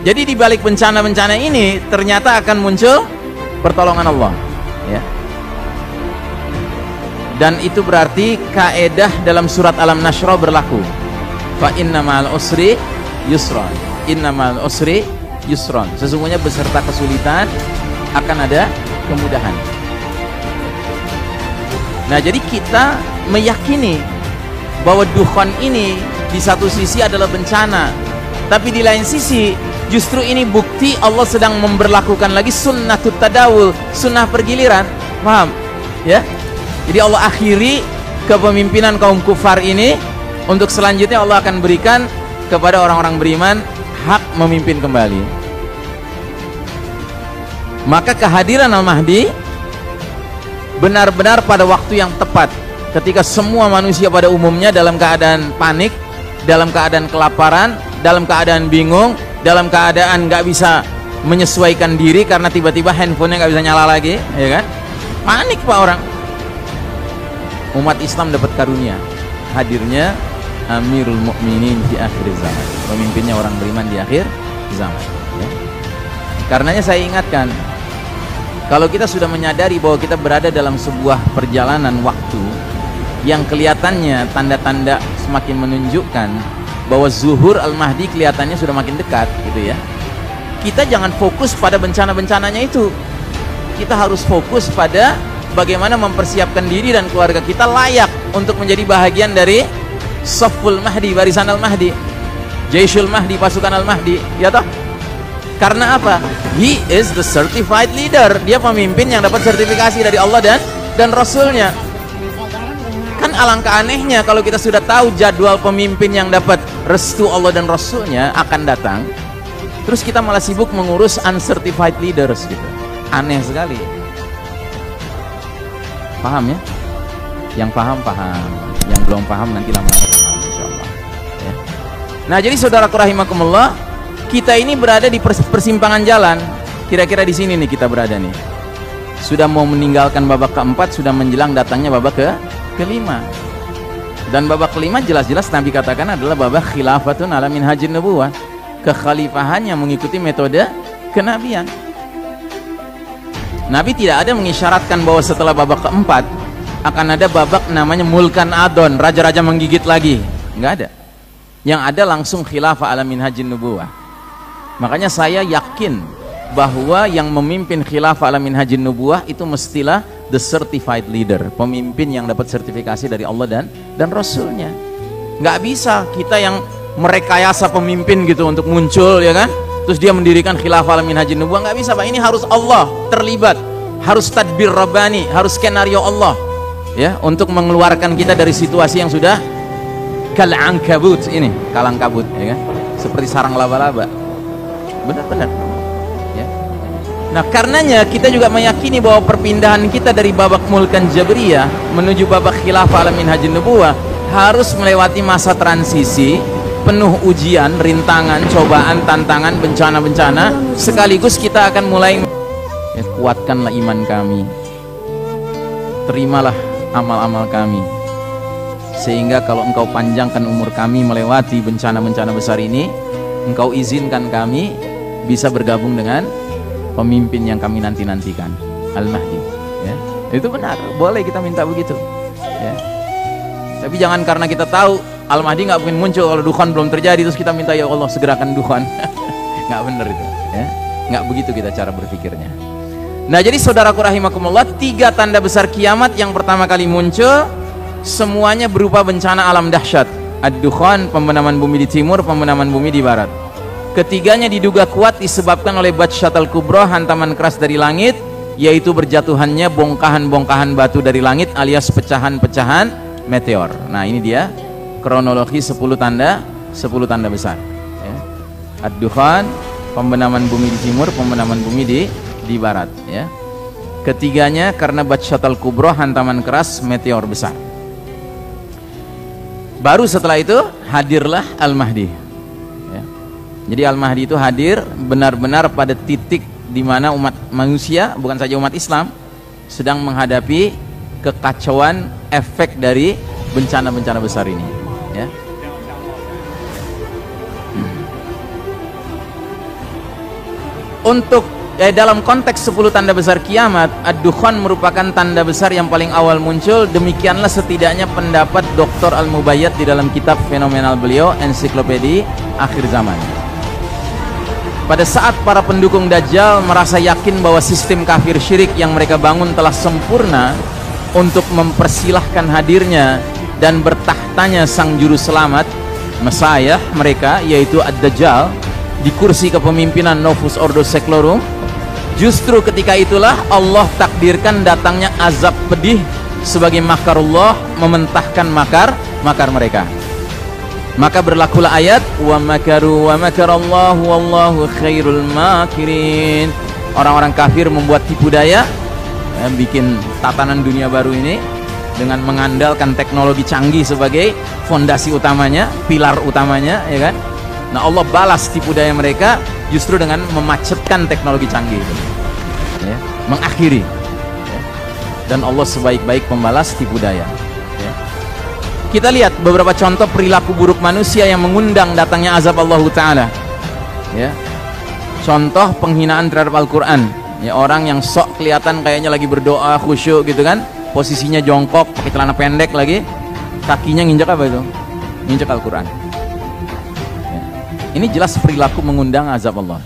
Jadi di balik bencana-bencana ini ternyata akan muncul pertolongan Allah, ya. Dan itu berarti kaedah dalam surat Al-Nashr berlaku. Fa inna ma'al usri yusron. Inna ma'al usri yusron. Sesungguhnya beserta kesulitan akan ada kemudahan. Nah, jadi kita meyakini bahwa dukhan ini di satu sisi adalah bencana, tapi di lain sisi justru ini bukti Allah sedang memberlakukan lagi sunnatut tadawul, sunnah pergiliran. Paham? Ya? Jadi Allah akhiri kepemimpinan kaum kufar ini, untuk selanjutnya Allah akan berikan kepada orang-orang beriman hak memimpin kembali. Maka kehadiran Al-Mahdi benar-benar pada waktu yang tepat, ketika semua manusia pada umumnya dalam keadaan panik, dalam keadaan kelaparan, dalam keadaan bingung, dalam keadaan nggak bisa menyesuaikan diri karena tiba-tiba handphonenya nggak bisa nyala lagi, ya kan? Panik pak orang. Umat Islam dapat karunia hadirnya Amirul Mukminin di akhir zaman, pemimpinnya orang beriman di akhir zaman, ya. Karenanya saya ingatkan, kalau kita sudah menyadari bahwa kita berada dalam sebuah perjalanan waktu yang kelihatannya tanda-tanda semakin menunjukkan bahwa zuhur Al-Mahdi kelihatannya sudah makin dekat, gitu ya. Kita jangan fokus pada bencana-bencananya itu. Kita harus fokus pada bagaimana mempersiapkan diri dan keluarga kita layak untuk menjadi bahagian dari Safful Mahdi, barisan Al-Mahdi, Jaisul Mahdi, pasukan Al-Mahdi, ya toh? Karena apa? He is the certified leader. Dia pemimpin yang dapat sertifikasi dari Allah dan Rasulnya. Kan alangkah anehnya kalau kita sudah tahu jadwal pemimpin yang dapat restu Allah dan Rasulnya akan datang, terus kita malah sibuk mengurus uncertified leaders gitu. Aneh sekali. Paham ya? Yang paham paham, yang belum paham nanti lama-lama paham, insyaallah. Ya. Nah, jadi saudaraku rahimakumullah, kita ini berada di persimpangan jalan. Kira-kira di sini nih kita berada nih. Sudah mau meninggalkan babak keempat, sudah menjelang datangnya babak kelima. Dan babak kelima jelas-jelas Nabi katakan adalah babak khilafatun ala minhajin nubuwah, kekhalifahan yang mengikuti metode kenabian. Nabi tidak ada mengisyaratkan bahwa setelah babak keempat akan ada babak namanya mulkan adon, raja-raja menggigit lagi. Enggak ada. Yang ada langsung khilafah ala minhajin nubuwah. Makanya saya yakin bahwa yang memimpin khilafah ala minhajin nubuwah itu mestilah the certified leader, pemimpin yang dapat sertifikasi dari Allah dan Rasulnya. Nggak bisa kita yang merekayasa pemimpin gitu untuk muncul, ya kan? Terus dia mendirikan khilafah ala minhajin nubuwah. Nggak bisa pak, ini harus Allah terlibat, harus tadbir rabbani, harus skenario Allah, ya, untuk mengeluarkan kita dari situasi yang sudah kalangkabut ini, kalangkabut, ya kan? Seperti sarang laba-laba. Benar-benar. Nah, karenanya kita juga meyakini bahwa perpindahan kita dari babak mulkan jabriyah menuju babak khilafah ala minhajin nubuwah harus melewati masa transisi penuh ujian, rintangan, cobaan, tantangan, bencana-bencana, sekaligus kita akan mulai ya, kuatkanlah iman kami, terimalah amal-amal kami, sehingga kalau engkau panjangkan umur kami melewati bencana-bencana besar ini, engkau izinkan kami bisa bergabung dengan pemimpin yang kami nanti-nantikan, Al-Mahdi, ya. Itu benar, boleh kita minta begitu, ya. Tapi jangan karena kita tahu Al-Mahdi nggak mungkin muncul kalau dukhan belum terjadi terus kita minta ya Allah segerakan dukhan. Nggak benar itu, ya. Nggak begitu kita cara berpikirnya. Nah, jadi saudaraku rahimakumullah, 3 tanda besar kiamat yang pertama kali muncul semuanya berupa bencana alam dahsyat. Ad-dukhan, pembenaman bumi di timur, pembenaman bumi di barat. Ketiganya diduga kuat disebabkan oleh Batshatul Kubra, hantaman keras dari langit, yaitu berjatuhannya bongkahan-bongkahan batu dari langit alias pecahan-pecahan meteor. Nah, ini dia kronologi 10 tanda besar, ya. Ad-dukhan, pembenaman bumi di timur, pembenaman bumi di barat, ya. Ketiganya karena Batshatul Kubra, hantaman keras meteor besar. Baru setelah itu hadirlah Al-Mahdi, ya. Jadi Al-Mahdi itu hadir benar-benar pada titik di mana umat manusia, bukan saja umat Islam, sedang menghadapi kekacauan efek dari bencana-bencana besar ini, ya. Untuk dalam konteks 10 tanda besar kiamat, ad-dukhan merupakan tanda besar yang paling awal muncul. Demikianlah setidaknya pendapat Dr. Al-Mubayyad di dalam kitab fenomenal beliau, Ensiklopedi Akhir Zaman. Pada saat para pendukung Dajjal merasa yakin bahwa sistem kafir syirik yang mereka bangun telah sempurna untuk mempersilahkan hadirnya dan bertahtanya sang juru selamat, Messiah mereka, yaitu Ad-Dajjal, di kursi kepemimpinan Novus Ordo Seclorum, justru ketika itulah Allah takdirkan datangnya azab pedih sebagai makarullah, mementahkan makar mereka. Maka berlakulah ayat wa makaru wa makarallahu wallahu khairul makirin. Orang-orang kafir membuat tipu daya, bikin tatanan dunia baru ini dengan mengandalkan teknologi canggih sebagai fondasi utamanya, pilar utamanya, ya kan? Nah, Allah balas tipu daya mereka justru dengan memacetkan teknologi canggih itu, ya, mengakhiri, ya. Dan Allah sebaik-baik pembalas tipu daya, ya. Kita lihat beberapa contoh perilaku buruk manusia yang mengundang datangnya azab Allah Ta'ala, ya. Contoh penghinaan terhadap Al-Quran, ya, orang yang sok kelihatan kayaknya lagi berdoa khusyuk gitu kan, posisinya jongkok, pakai celana pendek lagi, kakinya nginjak apa itu? Nginjak Al-Quran. Ini jelas perilaku mengundang azab Allah.